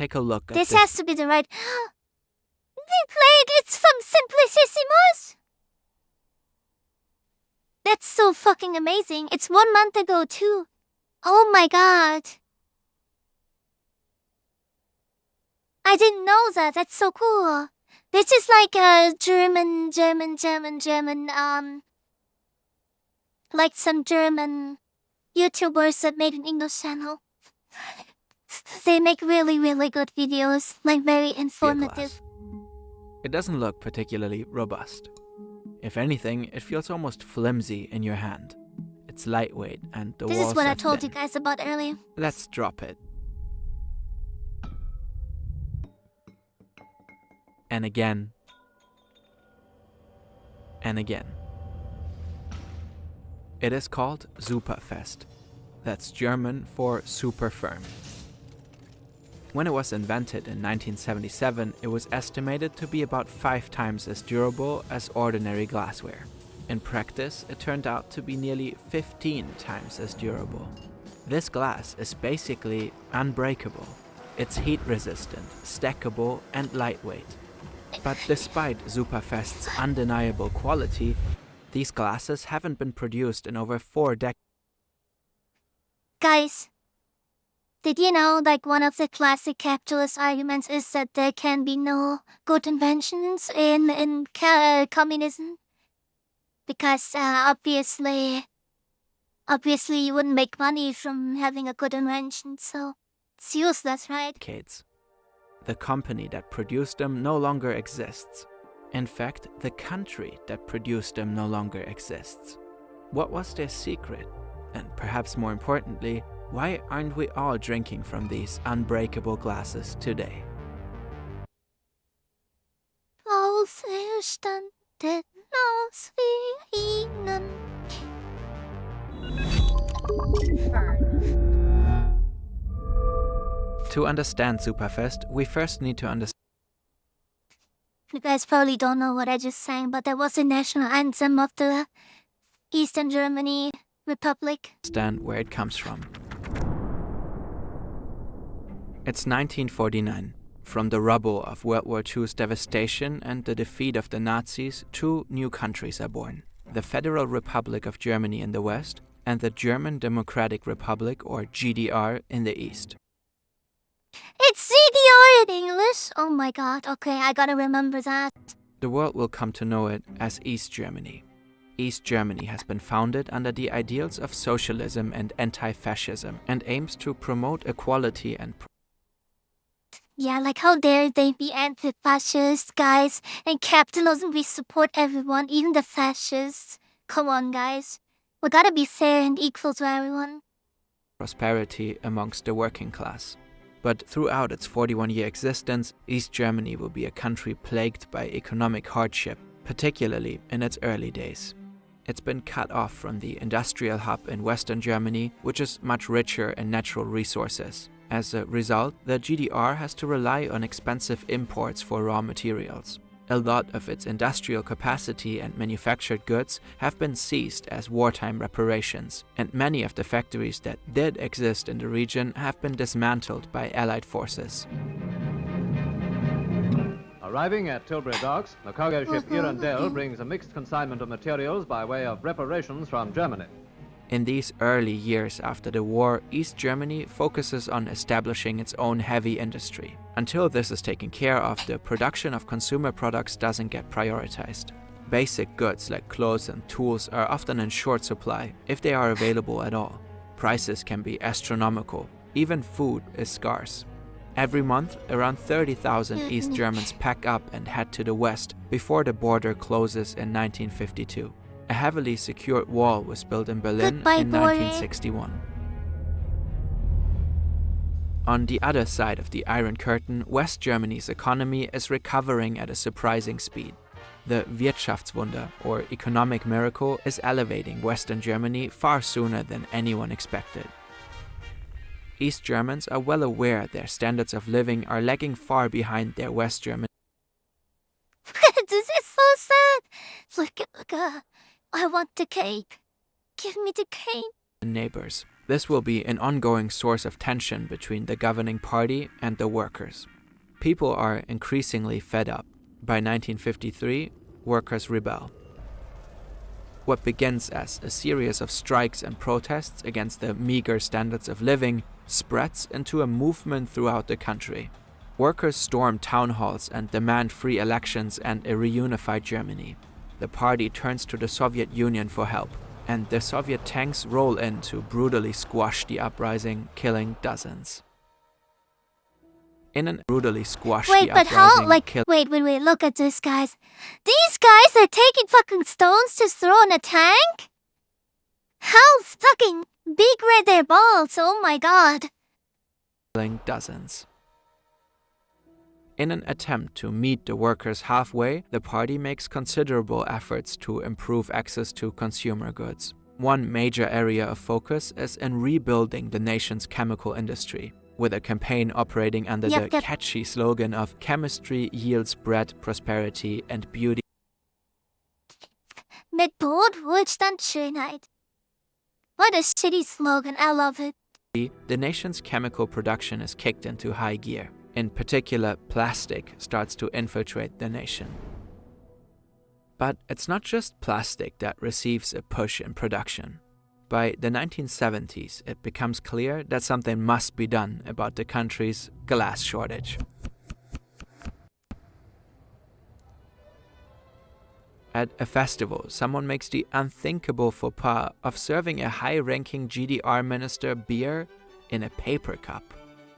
take a look at This has to be the right... It's from Simplicissimus! That's so fucking amazing. It's 1 month ago, too. Oh my god. I didn't know that. That's so cool. This is like a German, like some German YouTubers that made an English channel. They make really, really good videos, like very informative. It doesn't look particularly robust. If anything, it feels almost flimsy in your hand. It's lightweight and the walls are thin. This is what I told you guys about earlier. Let's drop it. And again. And again. It is called Superfest. That's German for super firm. When it was invented in 1977, it was estimated to be about 5 times as durable as ordinary glassware. In practice, it turned out to be nearly 15 times as durable. This glass is basically unbreakable. It's heat-resistant, stackable, and lightweight. But despite Superfest's undeniable quality, these glasses haven't been produced in over 4 decades. Guys, did you know, like, one of the classic capitalist arguments is that there can be no good inventions in communism? Because obviously you wouldn't make money from having a good invention, so it's useless, right? The company that produced them no longer exists. In fact, the country that produced them no longer exists. What was their secret? And perhaps more importantly, why aren't we all drinking from these unbreakable glasses today? To understand Superfest, we first need to understand. You guys probably don't know what I just sang, but that was the national anthem of the Eastern Germany Republic. Where it comes from. It's 1949. From the rubble of World War II's devastation and the defeat of the Nazis, 2 new countries are born. The Federal Republic of Germany in the west and the German Democratic Republic, or GDR, in the east. It's GDR in English? Oh my god, okay, I gotta remember that. The world will come to know it as East Germany. East Germany has been founded under the ideals of socialism and anti-fascism and aims to promote equality and yeah, like how dare they be anti-fascist, guys? And capitalism, we support everyone, even the fascists. Come on, guys. We gotta be fair and equal to everyone. Prosperity amongst the working class. But throughout its 41-year existence, East Germany will be a country plagued by economic hardship, particularly in its early days. It's been cut off from the industrial hub in Western Germany, which is much richer in natural resources. As a result, the GDR has to rely on expensive imports for raw materials. A lot of its industrial capacity and manufactured goods have been seized as wartime reparations, and many of the factories that did exist in the region have been dismantled by Allied forces. Arriving at Tilbury Docks, the cargo ship Irondale brings a mixed consignment of materials by way of reparations from Germany. In these early years after the war, East Germany focuses on establishing its own heavy industry. Until this is taken care of, the production of consumer products doesn't get prioritized. Basic goods like clothes and tools are often in short supply, if they are available at all. Prices can be astronomical. Even food is scarce. Every month, around 30,000 East Germans pack up and head to the west before the border closes in 1952. A heavily secured wall was built in Berlin in 1961. On the other side of the Iron Curtain, West Germany's economy is recovering at a surprising speed. The Wirtschaftswunder, or economic miracle, is elevating Western Germany far sooner than anyone expected. East Germans are well aware their standards of living are lagging far behind their West German. This is so sad. Look, I want the cake. Give me the cake. Neighbors. This will be an ongoing source of tension between the governing party and the workers. People are increasingly fed up. By 1953, workers rebel. What begins as a series of strikes and protests against the meager standards of living spreads into a movement throughout the country. Workers storm town halls and demand free elections and a reunified Germany. The party turns to the Soviet Union for help, and the Soviet tanks roll in to brutally squash the uprising, killing dozens. Wait, but how? Wait, look at this, guys. These guys are taking fucking stones to throw in a tank? How fucking big were their balls? Oh my god. Killing dozens. In an attempt to meet the workers halfway, the party makes considerable efforts to improve access to consumer goods. One major area of focus is in rebuilding the nation's chemical industry, with a campaign operating under the catchy slogan of chemistry yields bread, prosperity, and beauty. Mit Brot, Wohlstand, Schönheit. What a shitty slogan, I love it. The nation's chemical production is kicked into high gear. In particular, plastic starts to infiltrate the nation. But it's not just plastic that receives a push in production. By the 1970s, it becomes clear that something must be done about the country's glass shortage. At a festival, someone makes the unthinkable faux pas of serving a high-ranking GDR minister beer in a paper cup.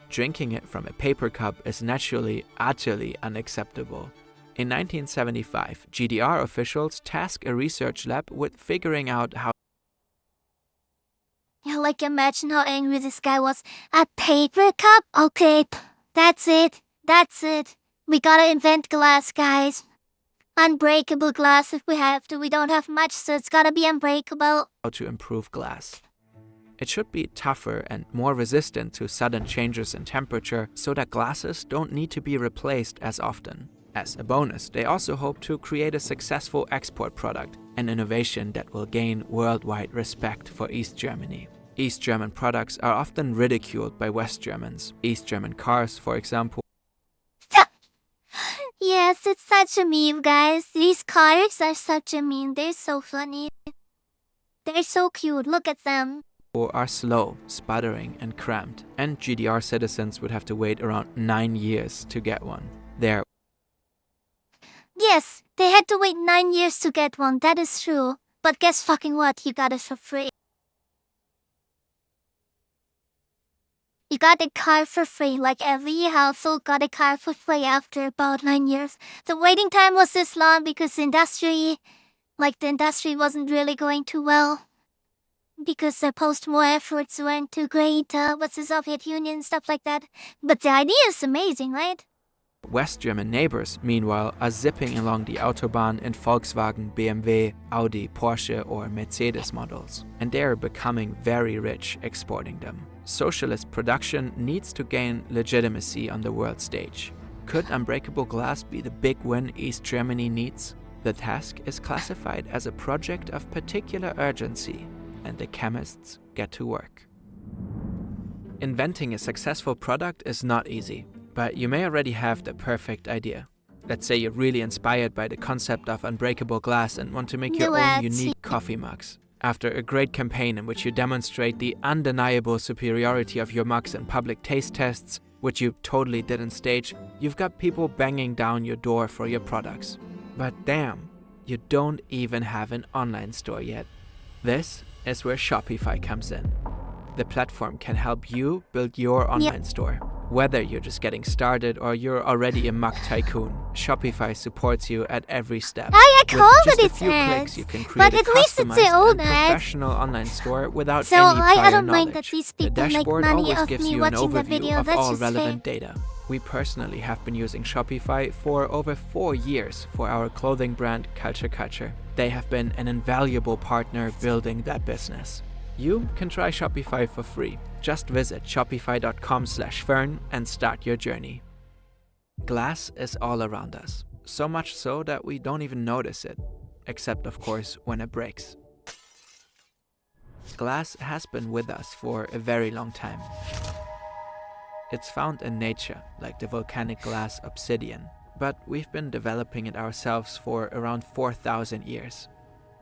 Drinking it from a paper cup is naturally utterly unacceptable. In 1975, GDR officials task a research lab with figuring out how. Yeah, imagine how angry this guy was. A paper cup? Okay, that's it. We gotta invent glass, guys. Unbreakable glass if we have to. We don't have much, so it's gotta be unbreakable. How to improve glass. It should be tougher and more resistant to sudden changes in temperature so that glasses don't need to be replaced as often. As a bonus, they also hope to create a successful export product, an innovation that will gain worldwide respect for East Germany. East German products are often ridiculed by West Germans. East German cars, for example. Yes, it's such a meme, guys. These cars are such a meme. They're so funny. They're so cute. Look at them. Are slow, sputtering, and cramped, and GDR citizens would have to wait around 9 years to get one. Yes, they had to wait 9 years to get one, that is true. But guess fucking what, you got it for free. You got a car for free, every household got a car for free after about 9 years. The waiting time was this long because the industry wasn't really going too well. Because the post-war efforts weren't too great, with the Soviet Union, stuff like that. But the idea is amazing, right? West German neighbors, meanwhile, are zipping along the Autobahn in Volkswagen, BMW, Audi, Porsche or Mercedes models. And they are becoming very rich exporting them. Socialist production needs to gain legitimacy on the world stage. Could Unbreakable Glass be the big win East Germany needs? The task is classified as a project of particular urgency, and the chemists get to work. Inventing a successful product is not easy, but you may already have the perfect idea. Let's say you're really inspired by the concept of unbreakable glass and want to make your own unique coffee mugs. After a great campaign in which you demonstrate the undeniable superiority of your mugs in public taste tests, which you totally didn't stage, you've got people banging down your door for your products. But damn, you don't even have an online store yet. This is where Shopify comes in. The platform can help you build your online store. Whether you're just getting started or you're already a mug tycoon, Shopify supports you at every step. I called With just it a its few ads, clicks, you can create but a at least it's their customized own and ad. professional online store without So any prior I don't mind knowledge. that these The people make dashboard money always off gives me you an watching the overview video. of That's all just relevant fair. data. We personally have been using Shopify for over 4 years for our clothing brand Culture. They have been an invaluable partner building that business. You can try Shopify for free. Just visit shopify.com/fern and start your journey. Glass is all around us, so much so that we don't even notice it, except of course when it breaks. Glass has been with us for a very long time. It's found in nature, like the volcanic glass obsidian, but we've been developing it ourselves for around 4,000 years.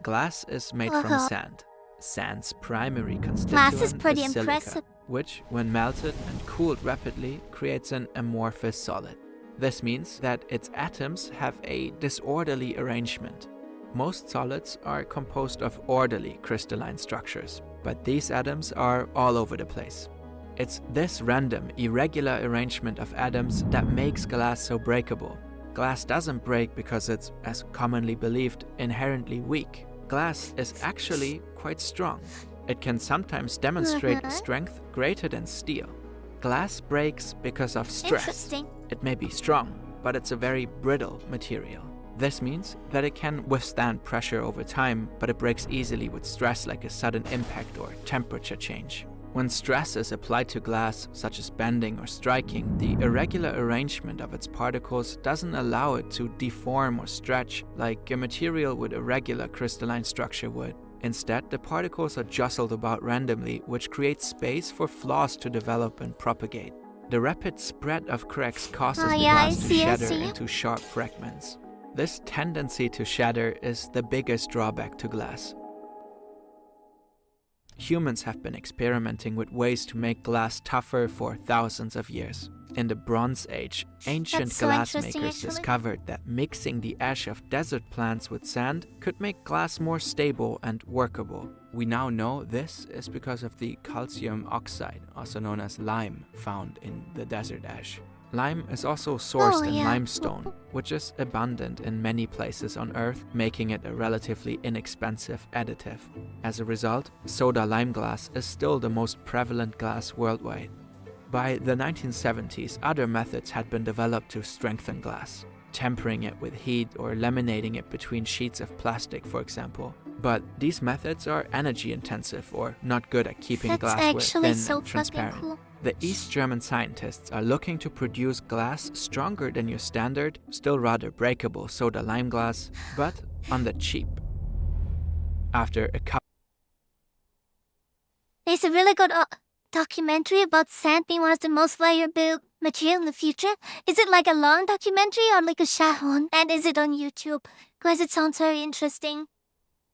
Glass is made from sand. Sand's primary constituent Glass is pretty silica, impressive. which, when melted and cooled rapidly, creates an amorphous solid. This means that its atoms have a disorderly arrangement. Most solids are composed of orderly crystalline structures, but these atoms are all over the place. It's this random, irregular arrangement of atoms that makes glass so breakable. Glass doesn't break because it's, as commonly believed, inherently weak. Glass is actually quite strong. It can sometimes demonstrate strength greater than steel. Glass breaks because of stress. Interesting. It may be strong, but it's a very brittle material. This means that it can withstand pressure over time, but it breaks easily with stress like a sudden impact or temperature change. When stress is applied to glass, such as bending or striking, the irregular arrangement of its particles doesn't allow it to deform or stretch like a material with a regular crystalline structure would. Instead, the particles are jostled about randomly, which creates space for flaws to develop and propagate. The rapid spread of cracks causes the glass to shatter into sharp fragments. This tendency to shatter is the biggest drawback to glass. Humans have been experimenting with ways to make glass tougher for thousands of years. In the Bronze Age, ancient glassmakers discovered that mixing the ash of desert plants with sand could make glass more stable and workable. We now know this is because of the calcium oxide, also known as lime, found in the desert ash. Lime is also sourced in limestone, which is abundant in many places on Earth, making it a relatively inexpensive additive. As a result, soda lime glass is still the most prevalent glass worldwide. By the 1970s, other methods had been developed to strengthen glass, tempering it with heat or laminating it between sheets of plastic, for example. But these methods are energy intensive or not good at keeping glass thin and transparent. Cool. The East German scientists are looking to produce glass stronger than your standard, still rather breakable soda lime glass, but on the cheap. After a couple There's a really good documentary about sand being one of the most valuable material in the future. Is it like a long documentary or like a short one? And is it on YouTube? Because it sounds very interesting.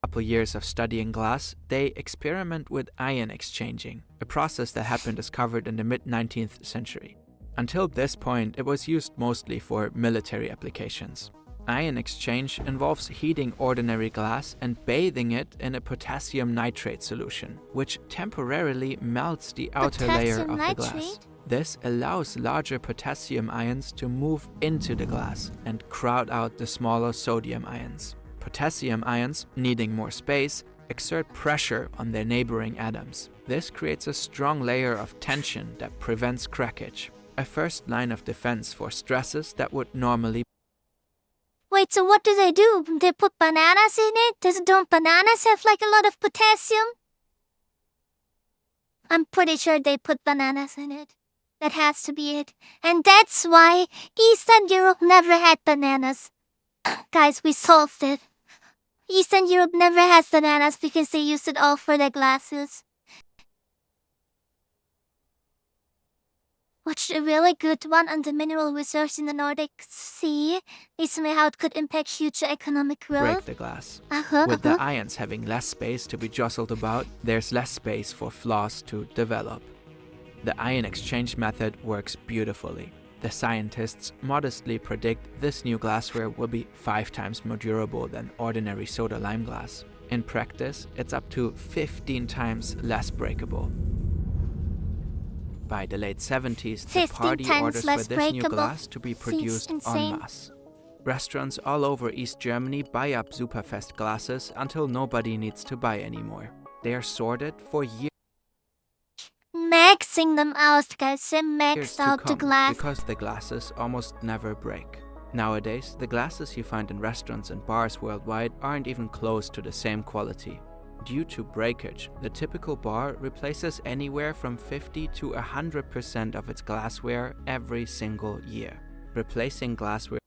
Couple years of studying glass, they experiment with ion exchanging, a process that had been discovered in the mid-19th century. Until this point, it was used mostly for military applications. Ion exchange involves heating ordinary glass and bathing it in a potassium nitrate solution, which temporarily melts the outer layer of the glass. This allows larger potassium ions to move into the glass and crowd out the smaller sodium ions. Potassium ions, needing more space, exert pressure on their neighboring atoms. This creates a strong layer of tension that prevents crackage, a first line of defense for stresses that would normally. Wait, so what do? They put bananas in it? Don't bananas have like a lot of potassium? I'm pretty sure they put bananas in it. That has to be it. And that's why Eastern Europe never had bananas. Guys, we solved it. Eastern Europe never has bananas because they used it all for their glasses. Watched a really good one on the mineral resource in the Nordic Sea. Recently how it could impact future economic growth. Break the glass. With the ions having less space to be jostled about, there's less space for flaws to develop. The ion exchange method works beautifully. The scientists modestly predict this new glassware will be 5 times more durable than ordinary soda lime glass. In practice, it's up to 15 times less breakable. By the late 70s, the party orders for this new glass to be produced en masse. Restaurants all over East Germany buy up Superfest glasses until nobody needs to buy anymore. They are sorted for years. Maxing them out, guys. They maxed out the glass. Because the glasses almost never break. Nowadays, the glasses you find in restaurants and bars worldwide aren't even close to the same quality. Due to breakage, the typical bar replaces anywhere from 50 to 100% of its glassware every single year. Replacing glassware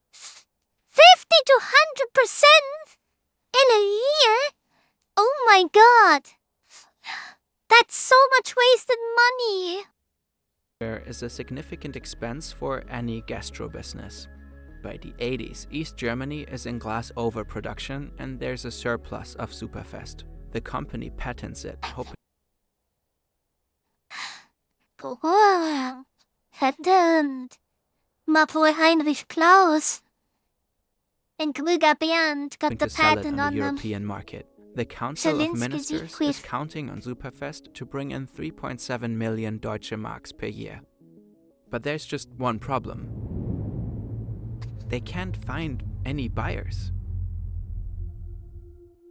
50 to 100% in a year? Oh my god! That's so much wasted money. There is a significant expense for any gastro business. By the 80s, East Germany is in glass overproduction and there's a surplus of Superfest. The company patents it, hoping Oh, verdammt. My boy Heinrich Klaus and Kluger Bernd got the to sell it patent on on the them. European market. The Council of Zelensky's Ministers equate. is counting on Superfest to bring in 3.7 million Deutsche Marks per year. But there's just one problem. They can't find any buyers.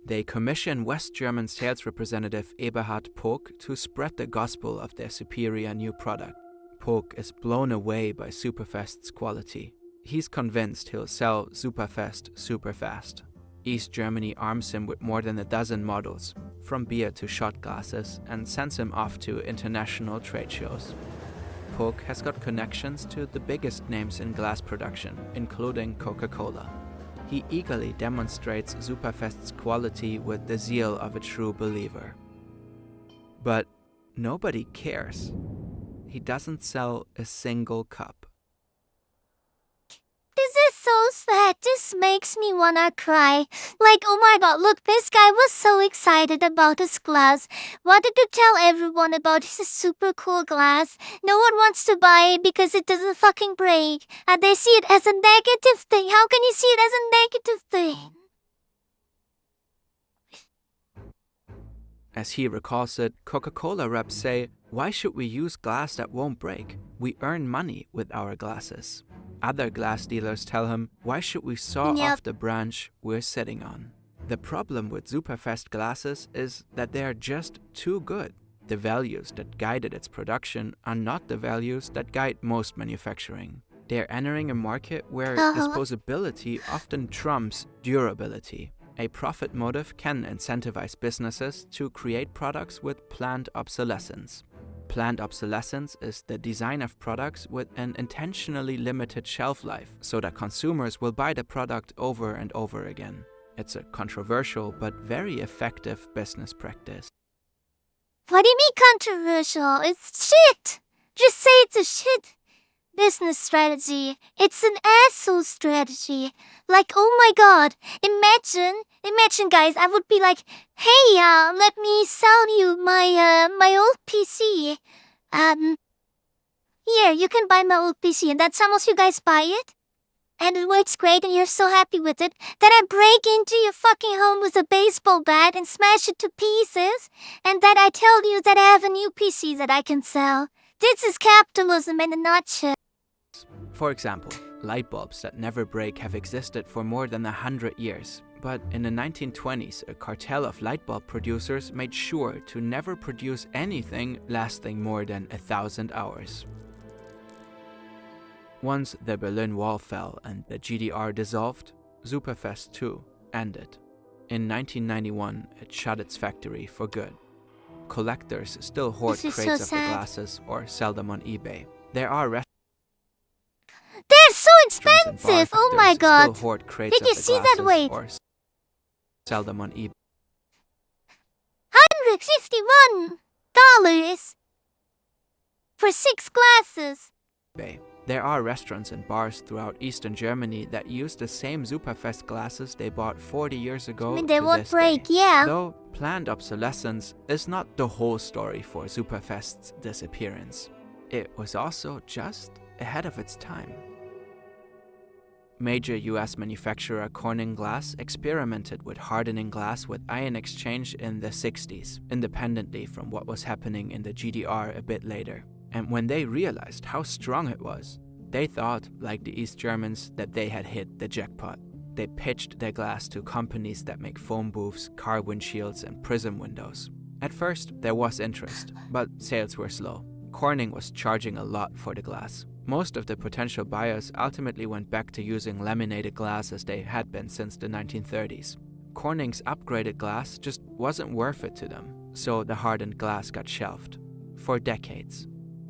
They commission West German sales representative Eberhard Pook to spread the gospel of their superior new product. Pook is blown away by Superfest's quality. He's convinced he'll sell Superfest super fast. East Germany arms him with more than a dozen models, from beer to shot glasses, and sends him off to international trade shows. Pook has got connections to the biggest names in glass production, including Coca-Cola. He eagerly demonstrates Superfest's quality with the zeal of a true believer. But nobody cares. He doesn't sell a single cup. This is so sad. This makes me wanna cry. Like, oh my god, look, this guy was so excited about his glass. Wanted to tell everyone about his super cool glass. No one wants to buy it because it doesn't fucking break. And they see it as a negative thing. How can you see it as a negative thing? As he recalls it, Coca-Cola reps say, "Why should we use glass that won't break? We earn money with our glasses." Other glass dealers tell him, "Why should we saw off the branch we're sitting on?" The problem with Superfest glasses is that they are just too good. The values that guided its production are not the values that guide most manufacturing. They're entering a market where disposability often trumps durability. A profit motive can incentivize businesses to create products with planned obsolescence. Planned obsolescence is the design of products with an intentionally limited shelf life so that consumers will buy the product over and over again. It's a controversial but very effective business practice. What do you mean controversial? It's shit! Just say it's a shit business strategy. It's an asshole strategy. Like, oh my god, imagine guys, I would be like, hey, let me sell you my old PC. Here, you can buy my old PC, and that's how much you guys buy it? And it works great and you're so happy with it, then I break into your fucking home with a baseball bat and smash it to pieces, and then I tell you that I have a new PC that I can sell. This is capitalism in a nutshell. For example, light bulbs that never break have existed for more than 100 years. But in the 1920s, a cartel of light bulb producers made sure to never produce anything lasting more than 1,000 hours. Once the Berlin Wall fell and the GDR dissolved, Superfest 2 ended. In 1991, it shut its factory for good. Collectors still hoard crates of the glasses or sell them on eBay. There are They're so expensive! Oh my god! Did you see that weight? Or sell them on eBay. $151 for 6 glasses. There are restaurants and bars throughout Eastern Germany that use the same Superfest glasses they bought 40 years ago. I mean, they won't break, yeah. Though planned obsolescence is not the whole story for Superfest's disappearance. It was also just ahead of its time. Major US manufacturer Corning Glass experimented with hardening glass with ion exchange in the 60s, independently from what was happening in the GDR a bit later. And when they realized how strong it was, they thought, like the East Germans, that they had hit the jackpot. They pitched their glass to companies that make phone booths, car windshields, and prism windows. At first, there was interest, but sales were slow. Corning was charging a lot for the glass. Most of the potential buyers ultimately went back to using laminated glass as they had been since the 1930s. Corning's upgraded glass just wasn't worth it to them, so the hardened glass got shelved. For decades.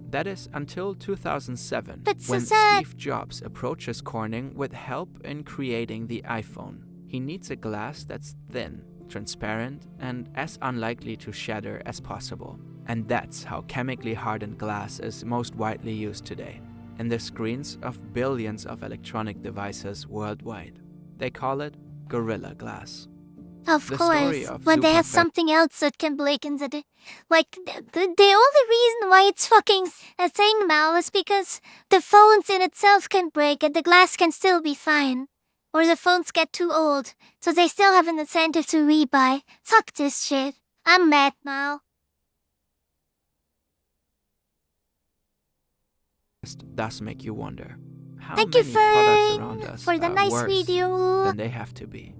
That is until 2007, when Steve Jobs approaches Corning with help in creating the iPhone. He needs a glass that's thin, transparent, and as unlikely to shatter as possible. And that's how chemically hardened glass is most widely used today, in the screens of billions of electronic devices worldwide. They call it Gorilla Glass. Of The story course, of when they have superfet- something else that can break into the... Like, the only reason why it's fucking a thing now is because the phones in itself can break and the glass can still be fine. Or the phones get too old, so they still have an incentive to rebuy. Fuck this shit. I'm mad now. does make you wonder how Thank you many products around for us the are nice worse video. than they have to be.